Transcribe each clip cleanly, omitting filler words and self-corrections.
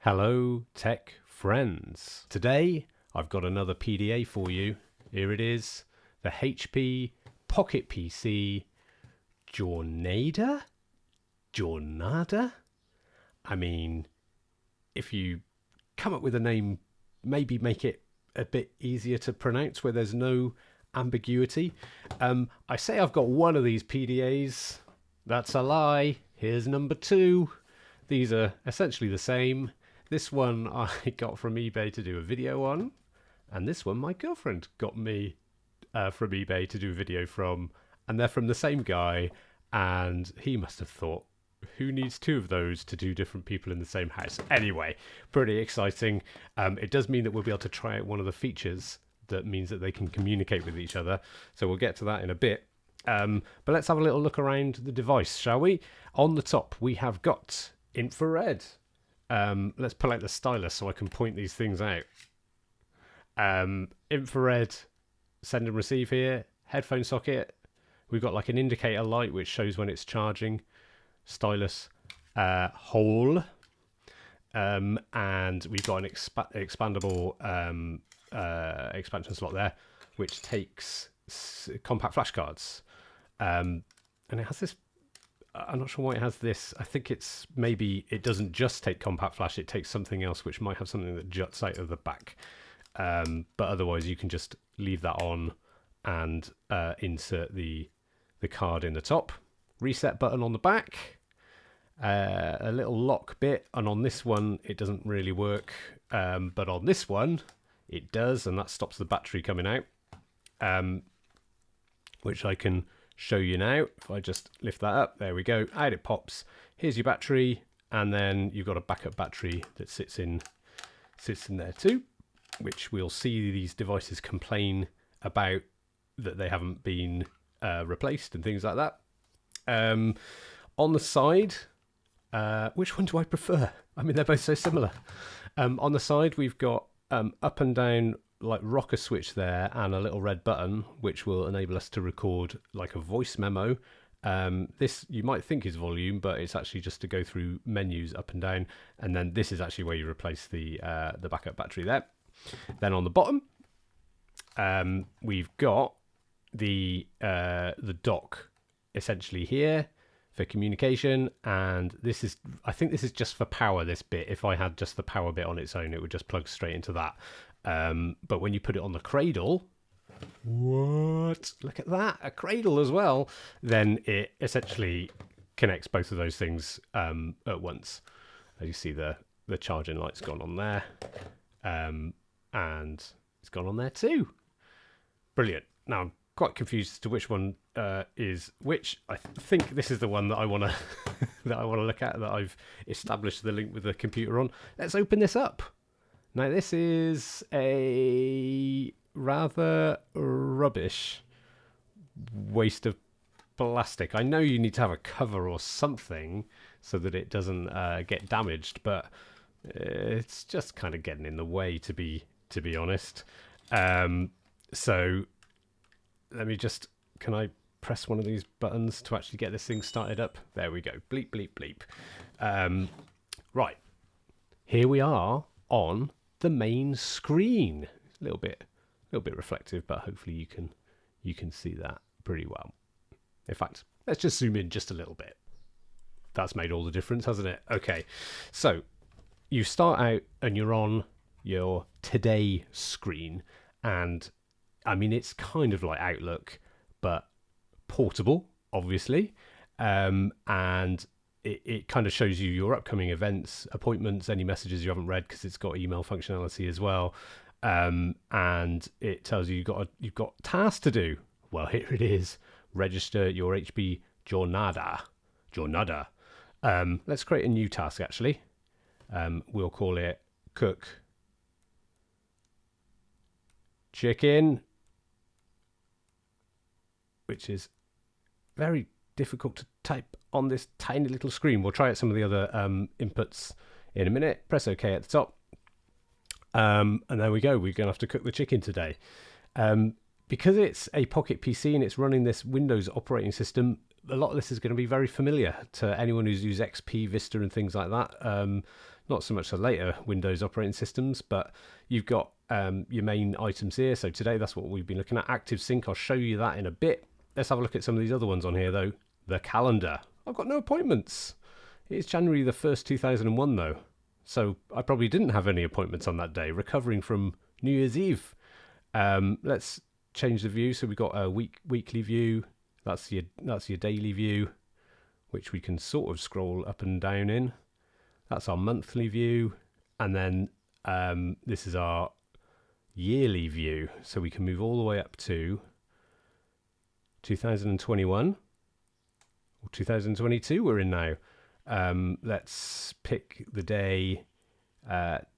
Hello, tech friends. Today, I've got another PDA for you. Here it is, the HP Pocket PC Jornada? Jornada? I mean, if you come up with a name, maybe make it a bit easier to pronounce where there's no ambiguity. I say I've got one of these PDAs. That's a lie. Here's number two. These are essentially the same. This one I got from eBay to do a video on, and this one my girlfriend got me from eBay to do a video from, and they're from the same guy, and he must have thought, who needs two of those to do different people in the same house? Anyway, pretty exciting. It does mean that we'll be able to try out one of the features that means that they can communicate with each other, so we'll get to that in a bit. But let's have a little look around the device, shall we? On the top, we have got infrared. Let's pull out the stylus so I can point these things out. Infrared send and receive here. Headphone socket. We've got like an indicator light which shows when it's charging. Stylus hole. And we've got an expandable expansion slot there which takes compact flashcards. And it has this, I'm not sure why it has this. I think it's maybe it doesn't just take compact flash, it takes something else which might have something that juts out of the back. But otherwise you can just leave that on and insert the card in the top. Reset button on the back. A little lock bit, and on this one it doesn't really work. But on this one it does, and that stops the battery coming out. Which I can show you now. If I just lift that up, there we go, out it pops. Here's your battery, and then you've got a backup battery that sits in there too, which we'll see these devices complain about that they haven't been replaced and things like that. On the side, which one do I prefer? I mean, they're both so similar. On the side we've got up and down like rocker switch there, and a little red button which will enable us to record like a voice memo. This you might think is volume, but it's actually just to go through menus up and down, and then this is actually where you replace the backup battery there. Then on the bottom we've got the dock essentially here for communication, and this is, I think this is just for power, this bit. If I had just the power bit on its own, it would just plug straight into that. But when you put it on the cradle, what? Look at that, a cradle as well. Then it essentially connects both of those things at once. As you see, the charging light's gone on there, and it's gone on there too. Brilliant. Now I'm quite confused as to which one is which. I think this is the one that I want to that I want to look at, that I've established the link with the computer on. Let's open this up. Now this is a rather rubbish waste of plastic. I know you need to have a cover or something so that it doesn't get damaged, but it's just kind of getting in the way, to be honest. So let me just, can I press one of these buttons to actually get this thing started up? There we go. Bleep, bleep, bleep. Right. Here we are on the main screen. A little bit reflective, but hopefully you can see that pretty well. In fact, let's just zoom in just a little bit. That's made all the difference, hasn't it? Okay. So you start out and you're on your today screen, and I mean, it's kind of like Outlook, but portable, obviously. And it kind of shows you your upcoming events, appointments, any messages you haven't read, because it's got email functionality as well. And it tells you you've got tasks to do. Well, here it is. Register your HP Jornada. Let's create a new task, actually. We'll call it cook chicken, which is very difficult to type on this tiny little screen. We'll try out some of the other inputs in a minute. Press OK at the top. And there we go. We're going to have to cook the chicken today. Because it's a Pocket PC and it's running this Windows operating system, a lot of this is going to be very familiar to anyone who's used XP, Vista and things like that. not so much the later Windows operating systems, but you've got your main items here. So today, that's what we've been looking at. Active Sync, I'll show you that in a bit. Let's have a look at some of these other ones on here, though. The calendar. I've got no appointments. It's January the 1st, 2001, though. So I probably didn't have any appointments on that day, recovering from New Year's Eve. Let's change the view. So we've got a weekly view. That's your daily view, which we can sort of scroll up and down in. That's our monthly view. And then this is our yearly view. So we can move all the way up to 2021 or 2022 we're in now. Let's pick the day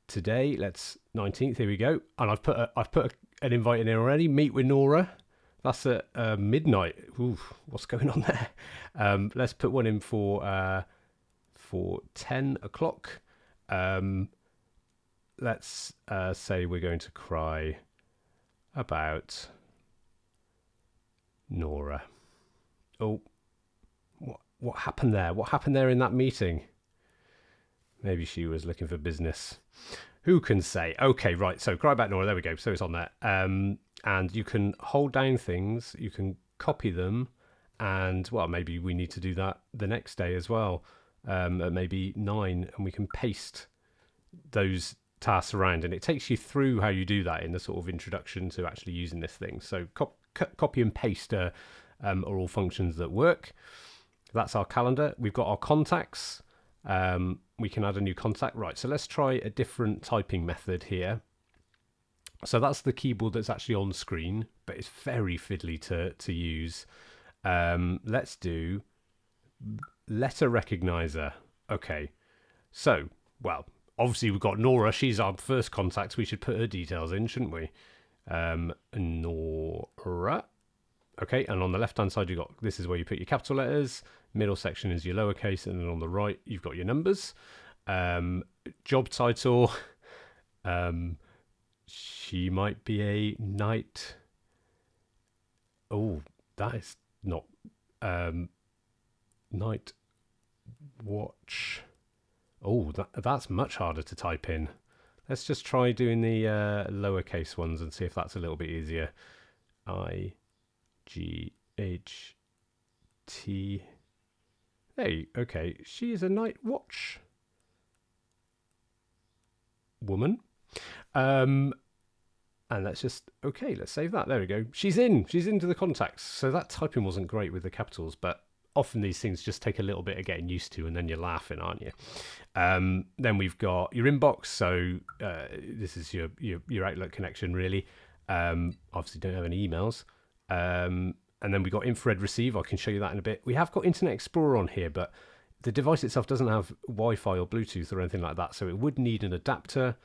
today. Let's 19th. Here we go. And I've put an invite in here already. Meet with Nora. That's at midnight. Ooh, what's going on there? Let's put one in for 10 o'clock. Let's say we're going to cry about Nora. Oh, what happened there? What happened there in that meeting? Maybe she was looking for business. Who can say? Okay, right. So cry about Nora. There we go. So it's on there. And you can hold down things. You can copy them. And, well, maybe we need to do that the next day as well. At maybe 9. And we can paste those tasks around. And it takes you through how you do that in the sort of introduction to actually using this thing. So copy and paste are all functions that work. That's our calendar. We've got our contacts. We can add a new contact. Right, so let's try a different typing method here. So that's the keyboard that's actually on screen, but it's very fiddly to use. Let's do letter recognizer. Okay, so, well, obviously we've got Nora. She's our first contact. We should put her details in, shouldn't we? Nora. Okay, and on the left-hand side, you've got, this is where you put your capital letters. Middle section is your lowercase, and then on the right, you've got your numbers. Job title. She might be a night. Oh, that is not. Night watch. Oh, that's much harder to type in. Let's just try doing the lowercase ones and see if that's a little bit easier. I-G-H-T. Hey, okay. She is a night watch woman. And let's just, okay, let's save that. There we go. She's into the contacts. So that typing wasn't great with the capitals, but often these things just take a little bit of getting used to, and then you're laughing, aren't you? Then we've got your inbox. So this is your Outlook connection, really. Obviously don't have any emails. And then we've got infrared receive. I can show you that in a bit. We have got Internet Explorer on here, but the device itself doesn't have Wi-Fi or Bluetooth or anything like that. So it would need an adapter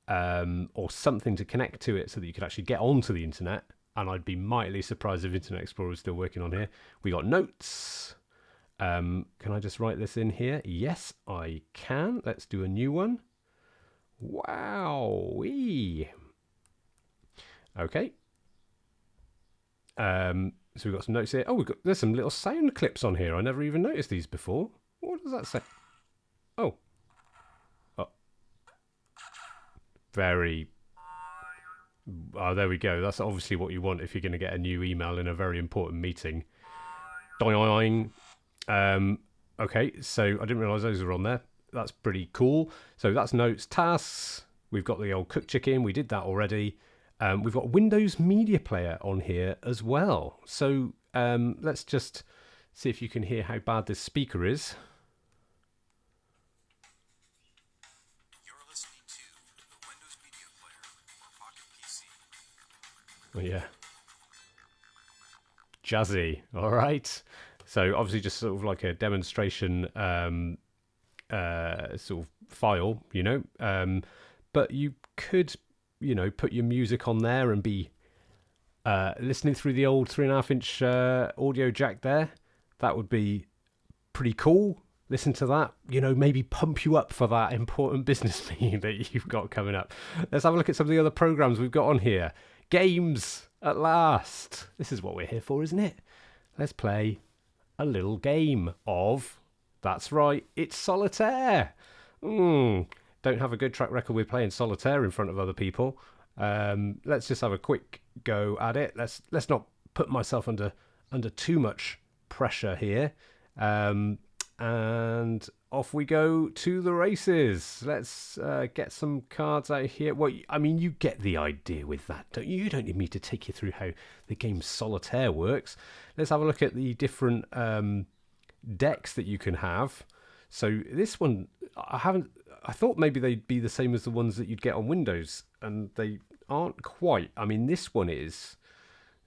or something to connect to it so that you could actually get onto the internet. And I'd be mightily surprised if Internet Explorer was still working on here. We got notes. Can I just write this in here? Yes, I can. Let's do a new one. Wow-wee. Okay. So we've got some notes here. Oh, there's some little sound clips on here. I never even noticed these before. What does that say? Oh. Very. Oh, there we go. That's obviously what you want if you're going to get a new email in a very important meeting. Doing. Okay, so I didn't realise those were on there. That's pretty cool. So that's notes, tasks. We've got the old cook chicken. We did that already. We've got Windows Media Player on here as well. So let's just see if you can hear how bad this speaker is. You're listening to the Windows Media Player for Pocket PC. Oh, yeah. Jazzy. All right. So obviously just sort of like a demonstration sort of file, you know. But you could, you know, put your music on there and be listening through the old 3.5-inch audio jack there. That would be pretty cool. Listen to that, you know, maybe pump you up for that important business meeting that you've got coming up. Let's have a look at some of the other programs we've got on here. Games, at last. This is what we're here for, isn't it? Let's play a little game of, that's right, it's solitaire. Don't don't have a good track record with playing solitaire in front of other people. Let's just have a quick go at it. Let's not put myself under too much pressure here. And off we go to the races. Let's get some cards out here. Well, I mean, you get the idea with that, don't you? You don't need me to take you through how the game Solitaire works. Let's have a look at the different decks that you can have. So this one, I thought maybe they'd be the same as the ones that you'd get on Windows, and they aren't quite. I mean, this one is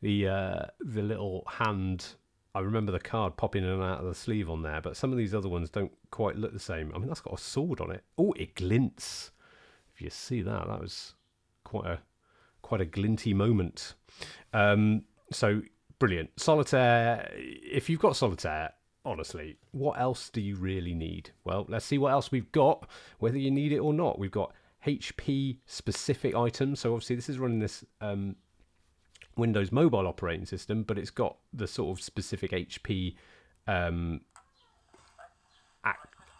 the little hand. I remember the card popping in and out of the sleeve on there, but some of these other ones don't quite look the same. I mean, that's got a sword on it. Oh, it glints. If you see that, that was quite a glinty moment. So brilliant. Solitaire. If you've got Solitaire, honestly, what else do you really need? Well, let's see what else we've got, whether you need it or not. We've got HP specific items. So obviously this is running this Windows mobile operating system, but it's got the sort of specific HP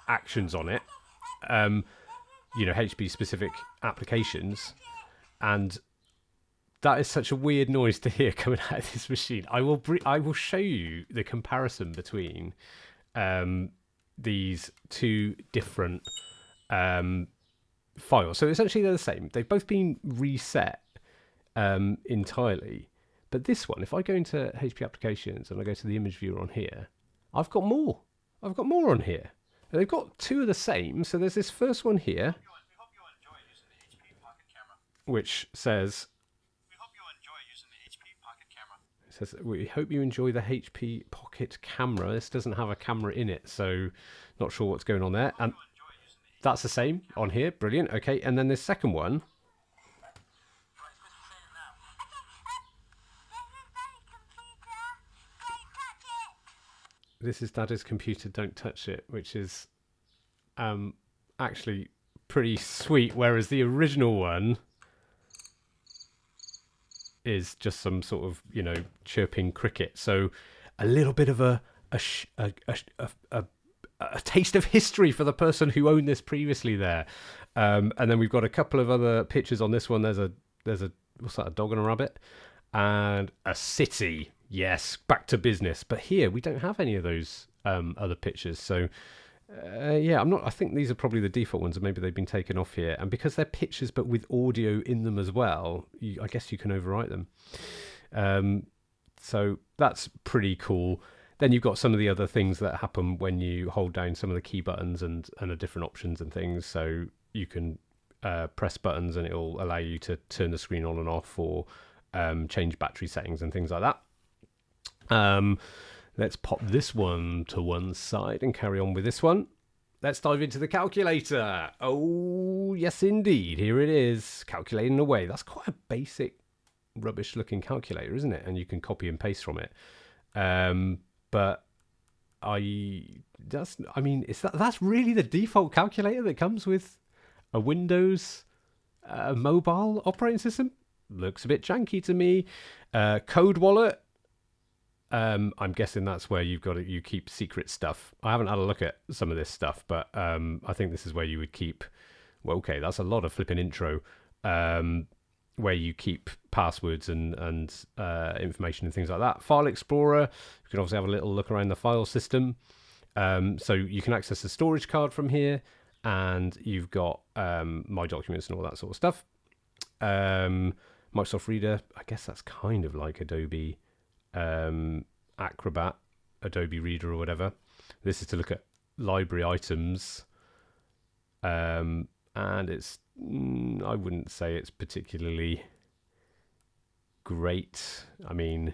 actions on it, HP specific applications, and that is such a weird noise to hear coming out of this machine. I will show you the comparison between these two different files. So essentially they're the same. They've both been reset entirely, but this one, if I go into HP applications and I go to the image viewer on here, I've got more on here, and they've got two of the same. So there's this first one here, which says, we hope you enjoy the HP Pocket camera. This doesn't have a camera in it, so not sure what's going on there. And that's the same on here. Brilliant. Okay, and then this second one, this is Daddy's computer, don't touch it, which is actually pretty sweet, whereas the original one is just some sort of, chirping cricket. So a little bit of a taste of history for the person who owned this previously there. And then we've got a couple of other pictures on this one. There's a what's that, a dog and a rabbit, and a city. Yes, back to business. But here we don't have any of those other pictures. So I think these are probably the default ones, and maybe they've been taken off here. And because they're pictures but with audio in them as well, I guess you can overwrite them. So that's pretty cool. Then you've got some of the other things that happen when you hold down some of the key buttons and the different options and things. So you can press buttons and it'll allow you to turn the screen on and off, or change battery settings and things like that. Let's pop this one to one side and carry on with this one. Let's dive into the calculator. Oh, yes, indeed. Here it is, calculating away. That's quite a basic, rubbish looking calculator, isn't it? And you can copy and paste from it. But that's really the default calculator that comes with a Windows mobile operating system. Looks a bit janky to me. Code wallet. I'm guessing that's where you keep secret stuff. I haven't had a look at some of this stuff, but I think this is where you would keep. Well, okay, that's a lot of flipping intro. Where you keep passwords and information and things like that. File Explorer. You can obviously have a little look around the file system. So you can access the storage card from here, and you've got My Documents and all that sort of stuff. Microsoft Reader. I guess that's kind of like Adobe Acrobat, Adobe Reader or whatever. This is to look at library items, and it's I wouldn't say it's particularly great. I mean,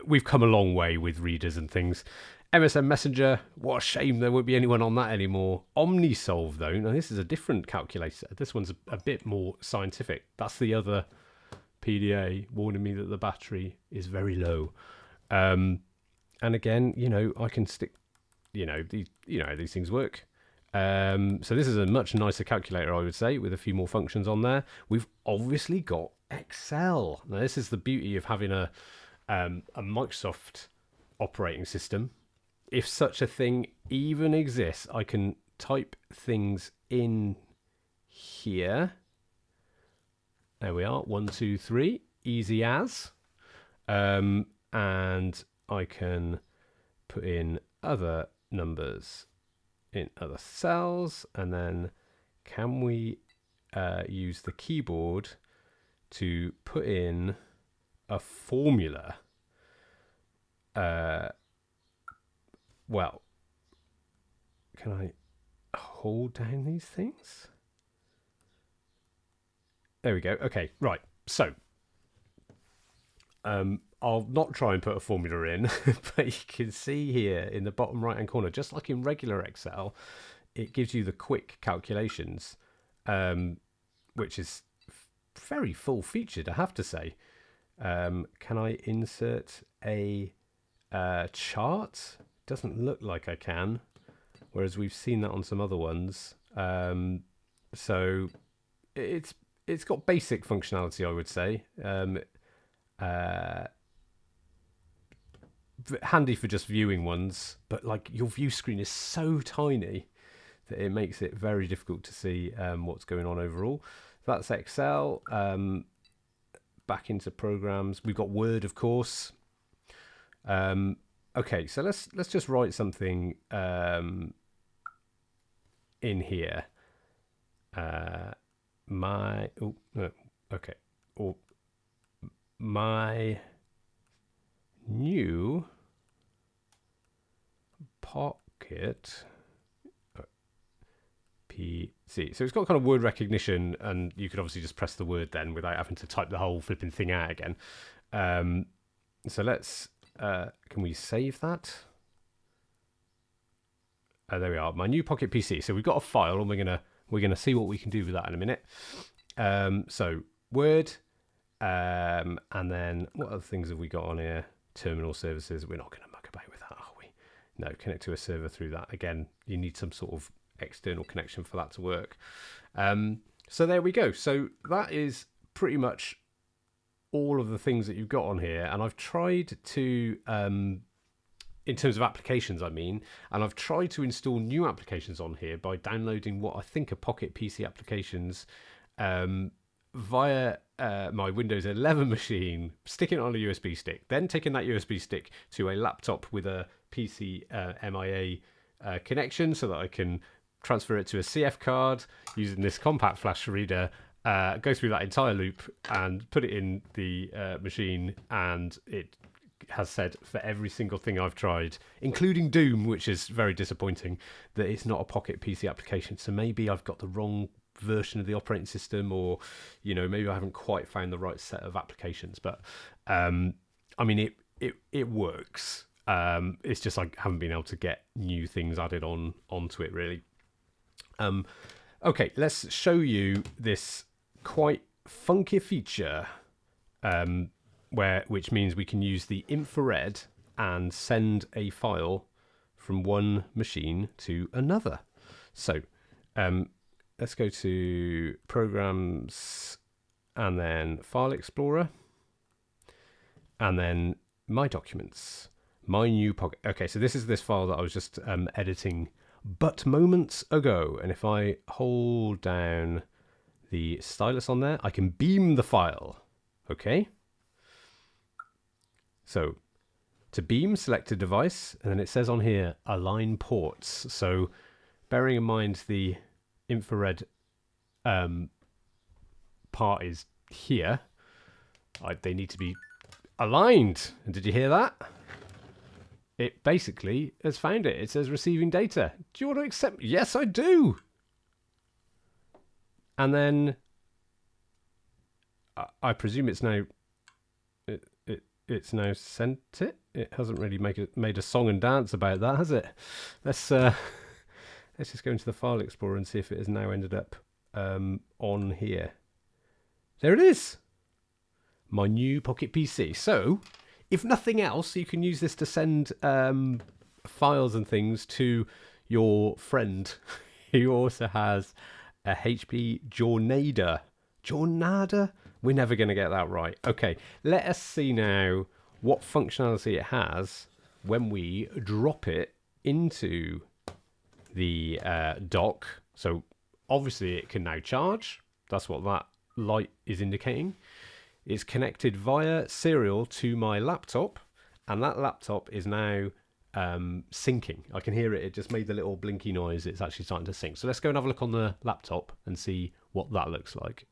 we've come a long way with readers and things. MSN Messenger, what a shame there won't be anyone on that anymore. OmniSolve though, now this is a different calculator. This one's a bit more scientific. That's the other PDA warning me that the battery is very low. And again, I can stick, these things work. So this is a much nicer calculator, I would say, with a few more functions on there. We've obviously got Excel. Now this is the beauty of having a Microsoft operating system. If such a thing even exists, I can type things in here. There we are, 1, 2, 3, easy as. And I can put in other numbers in other cells, and then can we use the keyboard to put in a formula? Well, can I hold down these things? There we go. Okay, right. So, I'll not try and put a formula in, but you can see here in the bottom right-hand corner, just like in regular Excel, it gives you the quick calculations, which is very full-featured, I have to say. Can I insert a chart? Doesn't look like I can, whereas we've seen that on some other ones. So it's got basic functionality, I would say. Handy for just viewing ones, but like your view screen is so tiny that it makes it very difficult to see what's going on overall. That's Excel. Back into programs, we've got Word, of course. Okay, so let's just write something in here. My new Pocket PC. So it's got kind of word recognition, and you could obviously just press the word then without having to type the whole flipping thing out again. So let's, can we save that? There we are, my new Pocket PC. So we've got a file, and we're gonna see what we can do with that in a minute. So Word, and then what other things have we got on here? Terminal services. We're not going to muck about with that, are we? No, connect to a server through that. Again, you need some sort of external connection for that to work. So there we go. So that is pretty much all of the things that you've got on here, and I've tried to in terms of applications, I mean, and I've tried to install new applications on here by downloading what I think are Pocket PC applications via my Windows 11 machine, sticking it on a USB stick, then taking that USB stick to a laptop with a PC MIA connection so that I can transfer it to a CF card using this compact flash reader, go through that entire loop and put it in the machine, and it has said for every single thing I've tried, including Doom, which is very disappointing, that it's not a Pocket PC application. So maybe I've got the wrong version of the operating system, or maybe I haven't quite found the right set of applications. But I mean, it works. It's just I haven't been able to get new things added onto it really. Okay, let's show you this quite funky feature, which means we can use the infrared and send a file from one machine to another. So let's go to Programs and then File Explorer, and then My Documents, My New Pocket. Okay, so this is this file that I was just editing but moments ago, and if I hold down the stylus on there, I can beam the file. Okay, so to beam, select a device, and then it says on here align ports. So bearing in mind the infrared part is here, they need to be aligned. And did you hear that? It basically has found it. It says receiving data. Do you want to accept? Yes, I do. And then I presume it's now it's now sent it. It hasn't really made a song and dance about that, has it? Let's just go into the File Explorer and see if it has now ended up on here. There it is. My new Pocket PC. So, if nothing else, you can use this to send files and things to your friend who also has a HP Jornada. Jornada? We're never going to get that right. Okay, let us see now what functionality it has when we drop it into the dock. So obviously it can now charge. That's what that light is indicating. It's connected via serial to my laptop, and that laptop is now syncing. I can hear it. It just made the little blinky noise. It's actually starting to sync. So let's go and have a look on the laptop and see what that looks like.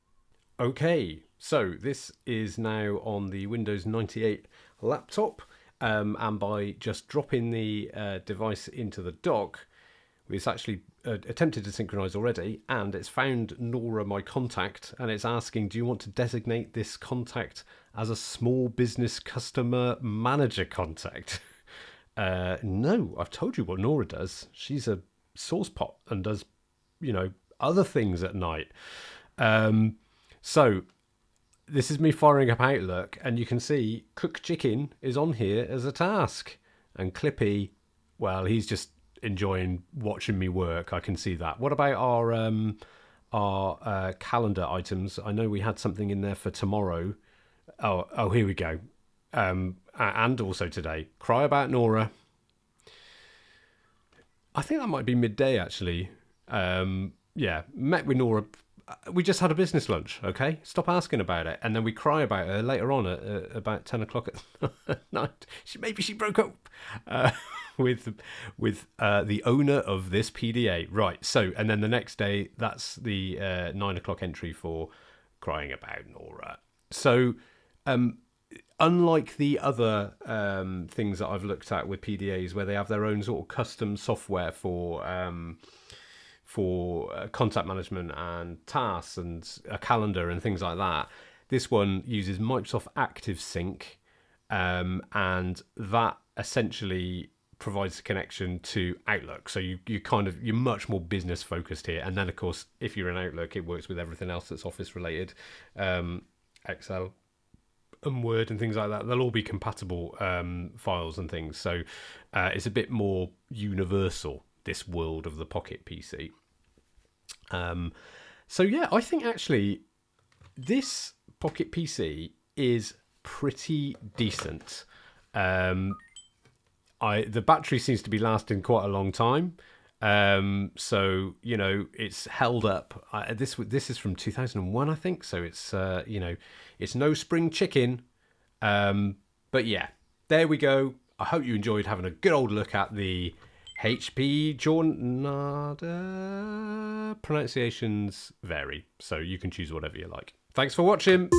Okay, so this is now on the Windows 98 laptop, and by just dropping the device into the dock, it's actually attempted to synchronize already, and it's found Nora, my contact, and it's asking, do you want to designate this contact as a small business customer manager contact? No, I've told you what Nora does. She's a saucepot and does, other things at night. So this is me firing up Outlook, and you can see Cook Chicken is on here as a task, and Clippy, well, he's just enjoying watching me work. I can see that. What about our calendar items? I know we had something in there for tomorrow. Oh, here we go. And also today. Cry about Nora. I think that might be midday, actually. Yeah, met with Nora. We just had a business lunch, okay? Stop asking about it. And then we cry about her later on at about 10 o'clock at night. Maybe she broke up with the owner of this PDA. Right, so, and then the next day, that's the 9 o'clock entry for crying about Nora. So, unlike the other things that I've looked at with PDAs, where they have their own sort of custom software for contact management and tasks and a calendar and things like that, this one uses Microsoft ActiveSync, and that essentially provides a connection to Outlook. So you're much more business focused here. And then of course, if you're in Outlook, it works with everything else that's Office related, Excel and Word and things like that. They'll all be compatible files and things. So it's a bit more universal, this world of the Pocket PC. So yeah, I think actually this Pocket PC is pretty decent. The battery seems to be lasting quite a long time. So it's held up. This is from 2001, I think. So it's it's no spring chicken. But yeah, there we go. I hope you enjoyed having a good old look at the HP Jornada. Pronunciations vary, so you can choose whatever you like. Thanks for watching.